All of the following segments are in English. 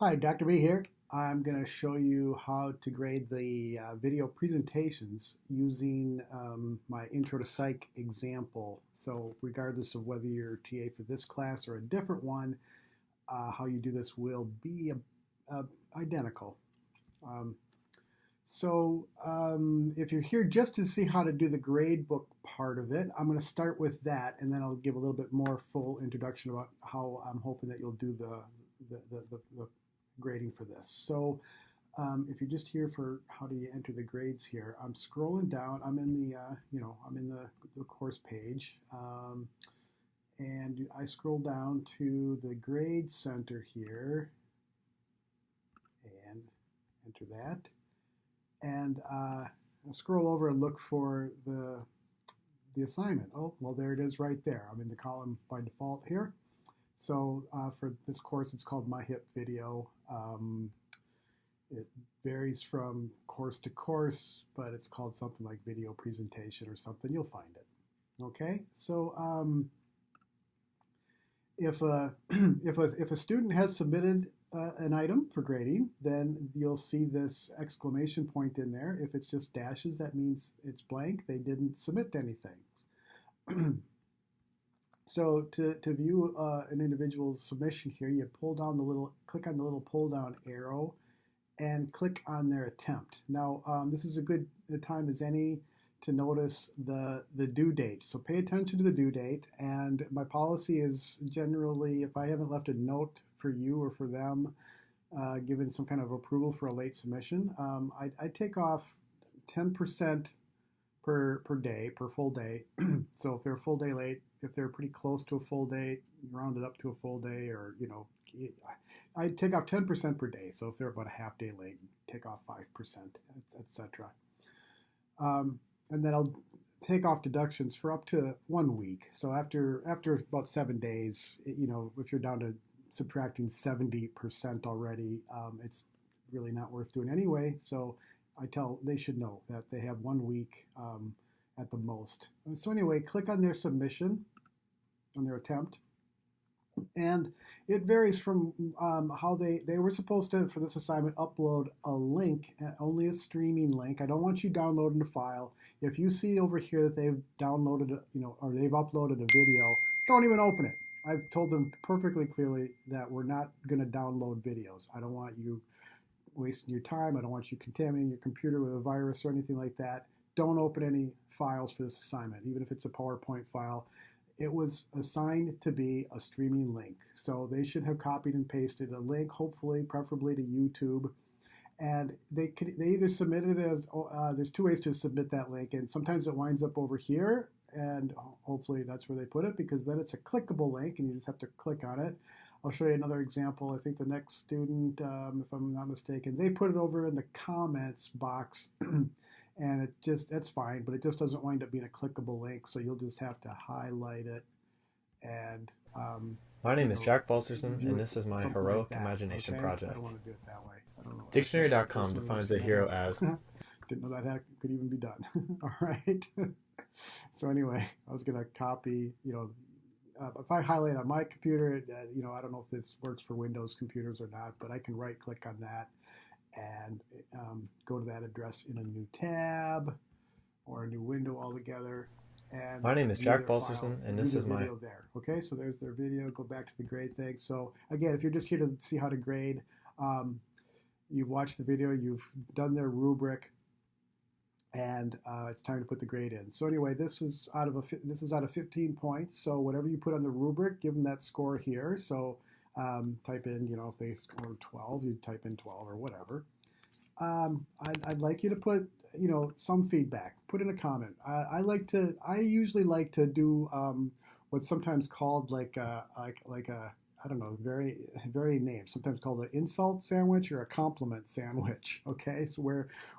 Hi, Dr. B here. I'm going to show you how to grade the video presentations using my Intro to Psych example. So regardless of whether you're TA for this class or a different one, how you do this will be identical. Um, if you're here just to see how to do the grade book part of it, I'm going to start with that, and then I'll give a little bit more full introduction about how I'm hoping that you'll do the grading for this. If you're just here for how do you enter the grades here, I'm scrolling down. I'm in the course page, and I scroll down to the grade center here, and enter that. And I'll scroll over and look for the assignment. Oh, well, there it is right there. I'm in the column by default here. So for this course, it's called My Hip Video. It varies from course to course, but it's called something like video presentation or something. You'll find it. Okay, so if if a student has submitted an item for grading, then you'll see this exclamation point in there. If it's just dashes, that means it's blank. They didn't submit anything. So to view an individual's submission here, you click on the little pull down arrow and click on their attempt. Now, this is a good time as any to notice the due date. So pay attention to the due date, and my policy is generally, if I haven't left a note for you or for them, given some kind of approval for a late submission, I take off 10% per day, per full day. So if they're a full day late, if they're pretty close to a full day, round it up to a full day, or I take off 10% per day. So if they're about a half day late, take off 5%, etc. And then I'll take off deductions for up to 1 week. So after about 7 days, if you're down to subtracting 70% already, it's really not worth doing anyway. So they should know that they have 1 week at the most. So anyway, click on their submission, on their attempt. And it varies from how they were supposed to, for this assignment, upload a link, only a streaming link. I don't want you downloading the file. If you see over here that they've downloaded, or they've uploaded a video, don't even open it. I've told them perfectly clearly that we're not going to download videos. I don't want you wasting your time. I don't want you contaminating your computer with a virus or anything like that. Don't open any files for this assignment, even if it's a PowerPoint file. It was assigned to be a streaming link. So they should have copied and pasted a link, hopefully, preferably to YouTube. And they either submit it as, there's two ways to submit that link. And sometimes it winds up over here. And hopefully that's where they put it, because then it's a clickable link and you just have to click on it. I'll show you another example. I think the next student, if I'm not mistaken, they put it over in the comments box. And that's fine, but it just doesn't wind up being a clickable link, so you'll just have to highlight it and My name is Jack Balserson, and this is my Heroic Imagination Project. I don't want to do it that way. I don't know. Dictionary.com defines a hero as... Didn't know that could even be done. All right. So anyway, I was going to copy, if I highlight on my computer, I don't know if this works for Windows computers or not, but I can right-click on that and go to that address in a new tab or a new window altogether. And my name is Jack Balserson, and this is my video there. Okay, so there's their video. Go back to the grade thing. So again, if you're just here to see how to grade, you've watched the video, you've done their rubric, and it's time to put the grade in. So anyway, this is out of 15 points. So whatever you put on the rubric, give them that score here. So type in, if they score 12, you type in 12 or whatever. I'd like you to put, some feedback. Put in a comment. I usually like to do what's sometimes called like a I don't know, very name. Sometimes called an insult sandwich or a compliment sandwich. Okay, so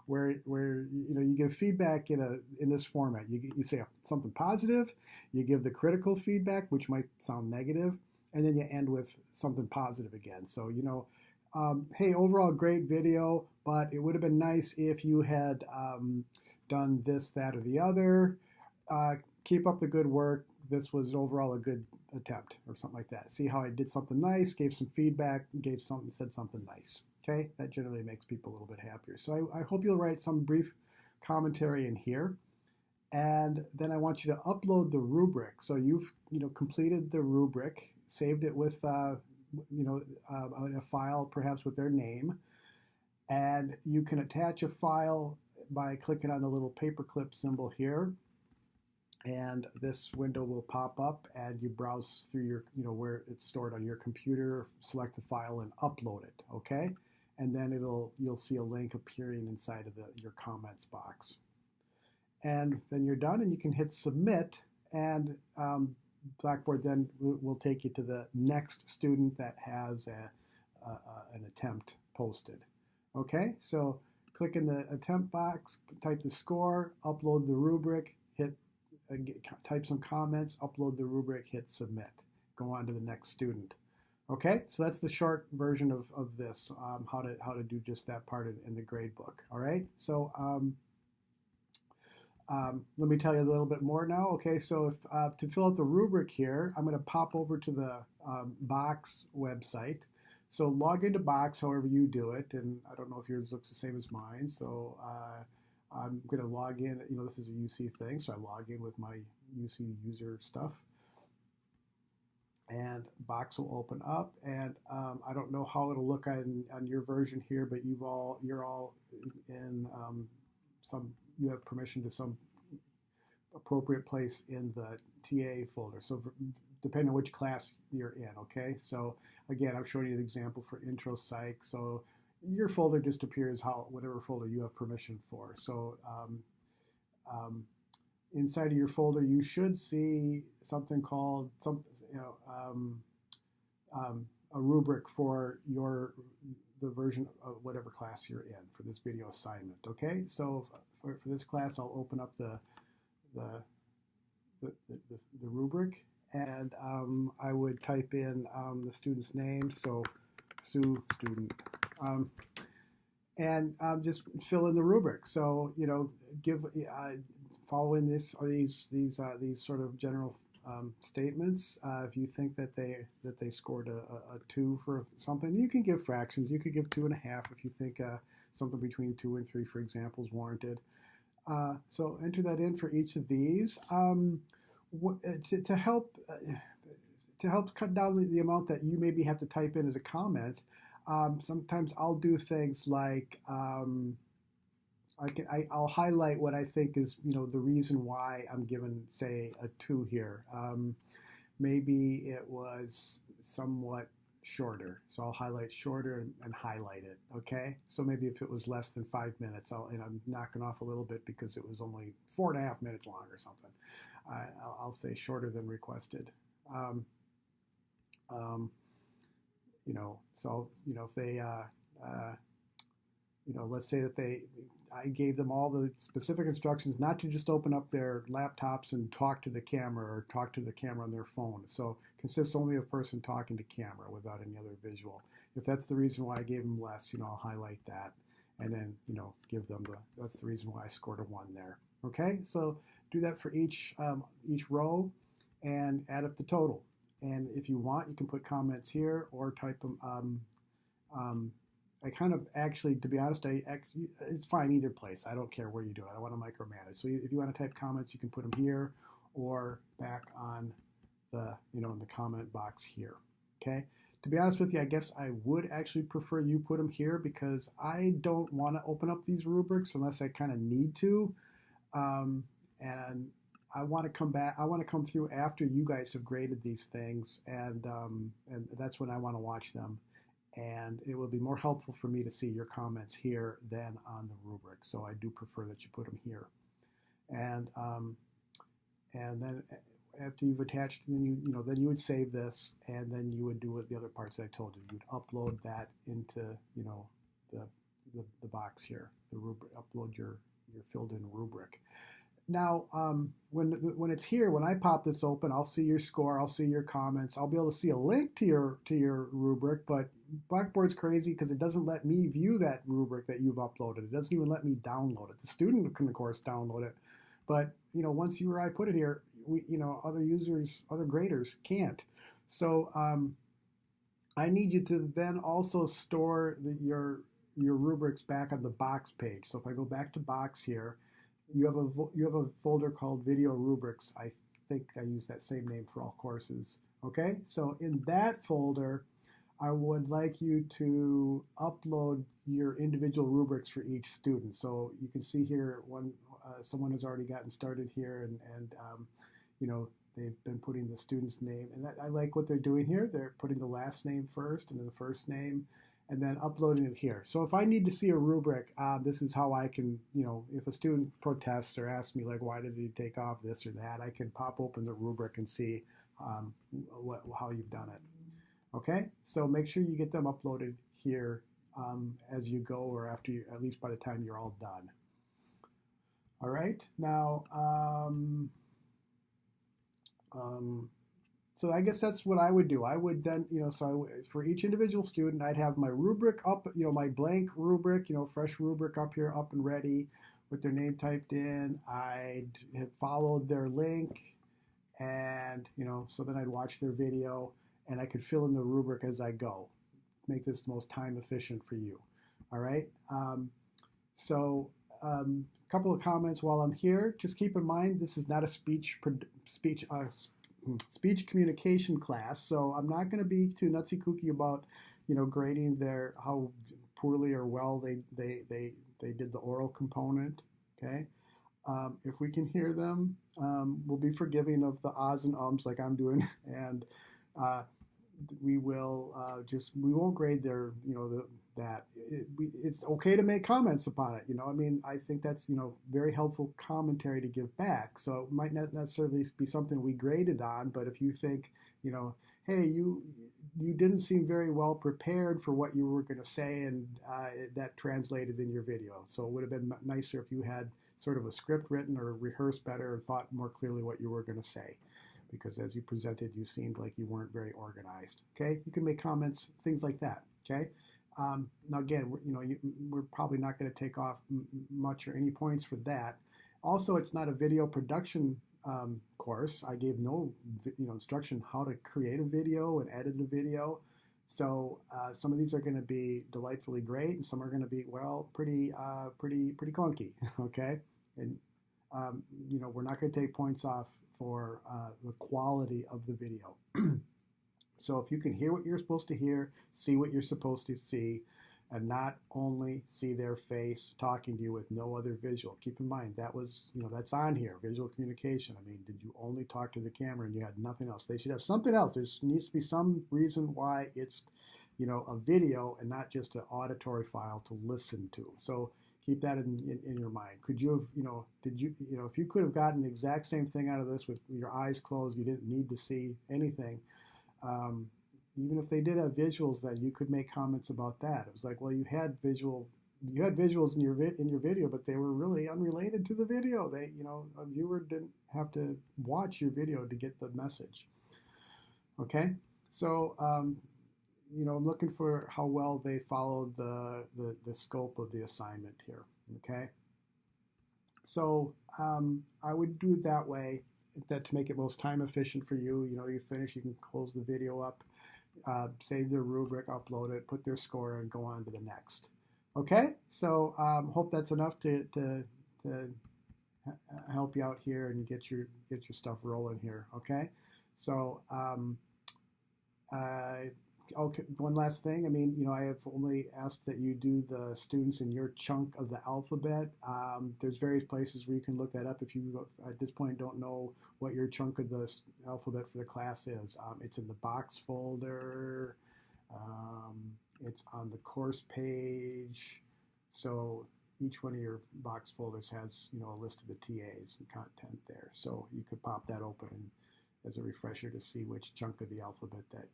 where you give feedback in this format. You say something positive, you give the critical feedback, which might sound negative, and then you end with something positive again. So, hey, overall great video, but it would have been nice if you had done this, that, or the other. Keep up the good work. this was overall a good attempt or something like that. See how I did something nice, gave some feedback, said something nice. Okay, that generally makes people a little bit happier. So I hope you'll write some brief commentary in here. And then I want you to upload the rubric. So you've completed the rubric, saved it with in a file perhaps with their name, and you can attach a file by clicking on the little paperclip symbol here, and this window will pop up, and you browse through your where it's stored on your computer, select the file and upload it. Okay, and then you'll see a link appearing inside of your comments box. And then you're done, and you can hit submit, and Blackboard then will take you to the next student that has an attempt posted. Okay, so click in the attempt box, type the score, upload the rubric, type some comments, upload the rubric, hit submit. Go on to the next student. Okay, so that's the short version of this, how to do just that part in the gradebook. All right, so let me tell you a little bit more now. Okay, so if, to fill out the rubric here, I'm going to pop over to the Box website. So log into Box however you do it, and I don't know if yours looks the same as mine. So I'm going to log in. This is a UC thing, so I log in with my UC user stuff. And Box will open up, and I don't know how it'll look on your version here, but you're all in you have permission to some appropriate place in the TA folder. So depending on which class you're in, okay? So again, I'm showing you the example for intro psych. So your folder just appears whatever folder you have permission for. So inside of your folder, you should see something called a rubric for the version of whatever class you're in for this video assignment. Okay, so for this class, I'll open up the rubric, and I would type in the student's name, so Sue student, and just fill in the rubric. So give following these sort of general statements. If you think that they scored a 2 for something, you can give fractions. You could give 2.5 if you think something between 2 and 3, for example, is warranted. So enter that in for each of these to help cut down the amount that you maybe have to type in as a comment. Sometimes I'll do things like I'll highlight what I think is the reason why I'm given, say, a 2 here. Maybe it was somewhat shorter, so I'll highlight shorter and highlight it. Okay, so maybe if it was less than 5 minutes, I'm knocking off a little bit because it was only 4.5 minutes long or something. I'll say shorter than requested. So if they let's say that I gave them all the specific instructions not to just open up their laptops and talk to the camera or talk to the camera on their phone. So it consists only of a person talking to camera without any other visual. If that's the reason why I gave them less, I'll highlight that and then, give them that's the reason why I scored a 1 there. Okay, so do that for each row and add up the total. And if you want, you can put comments here or type them. I kind of actually, to be honest, it's fine either place. I don't care where you do it. I don't want to micromanage. So if you want to type comments, you can put them here or back on the, in the comment box here. Okay. To be honest with you, I guess I would actually prefer you put them here because I don't want to open up these rubrics unless I kind of need to. And I want to come back. I want to come through after you guys have graded these things, and that's when I want to watch them. And it will be more helpful for me to see your comments here than on the rubric. So I do prefer that you put them here. And then after you've attached, then then you would save this, and then you would do what the other parts that I told you. You'd upload that into the box here, the rubric. Upload your filled-in rubric. Now, when it's here, when I pop this open, I'll see your score, I'll see your comments, I'll be able to see a link to your rubric, but Blackboard's crazy because it doesn't let me view that rubric that you've uploaded. It doesn't even let me download it. The student can, of course, download it, but once you or I put it here, other users, other graders can't. So I need you to then also store your rubrics back on the Box page. So if I go back to Box here, you have a folder called Video Rubrics. I think I use that same name for all courses. Okay, so in that folder, I would like you to upload your individual rubrics for each student. So you can see here someone has already gotten started here, and they've been putting the student's name. And I like what they're doing here. They're putting the last name first and then the first name, and then uploading it here. So if I need to see a rubric, this is how I can, if a student protests or asks me, like, why did he take off this or that, I can pop open the rubric and see how you've done it. Okay, so make sure you get them uploaded here as you go, or after you, at least by the time you're all done. All right, now, so I guess that's what I would do. I would then, for each individual student, I'd have my rubric up, my blank rubric, fresh rubric up here, up and ready with their name typed in. I'd have followed their link, and, so then I'd watch their video, and I could fill in the rubric as I go. Make this the most time efficient for you. All right. A couple of comments while I'm here. Just keep in mind, this is not a speech communication class, so I'm not going to be too nutsy kooky about, grading how poorly or well they did the oral component. Okay. If we can hear them, we'll be forgiving of the ahs and ums like I'm doing, and we won't grade their, it's okay to make comments upon it. I think that's, very helpful commentary to give back. So it might not necessarily be something we graded on, but if you think, hey, you didn't seem very well prepared for what you were going to say, and that translated in your video. So it would have been nicer if you had sort of a script written or rehearsed better and thought more clearly what you were going to say, because as you presented, you seemed like you weren't very organized. Okay, you can make comments, things like that. Okay, now again, we're probably not going to take off much or any points for that. Also, it's not a video production course. I gave no instruction how to create a video and edit a video. So some of these are going to be delightfully great, and some are going to be, well, pretty clunky. Okay, and we're not going to take points off for the quality of the video. So if you can hear what you're supposed to hear, see what you're supposed to see, and not only see their face talking to you with no other visual. Keep in mind, that was, that's on here, visual communication. I mean, did you only talk to the camera and you had nothing else? They should have something else. There needs to be some reason why it's, a video and not just an auditory file to listen to. So keep that in your mind. Could you have, if you could have gotten the exact same thing out of this with your eyes closed, you didn't need to see anything. Even if they did have visuals, then you could make comments about that. It was like, well, you had visuals in your video, but they were really unrelated to the video. A viewer didn't have to watch your video to get the message. Okay, so I'm looking for how well they followed the scope of the assignment here. Okay, so I would do it that way, that to make it most time efficient for you. You finish, you can close the video up, save their rubric, upload it, put their score, and go on to the next. Okay, so hope that's enough to help you out here and get your stuff rolling here. Okay, so okay, one last thing. I have only asked that you do the students in your chunk of the alphabet. There's various places where you can look that up if you, at this point, don't know what your chunk of the alphabet for the class is. It's in the Box folder. It's on the course page. So each one of your Box folders has, a list of the TAs and content there. So you could pop that open as a refresher to see which chunk of the alphabet that,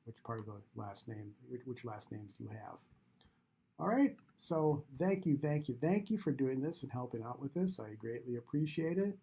which part of the last name, which last names you have. All right, so thank you for doing this and helping out with this. I greatly appreciate it.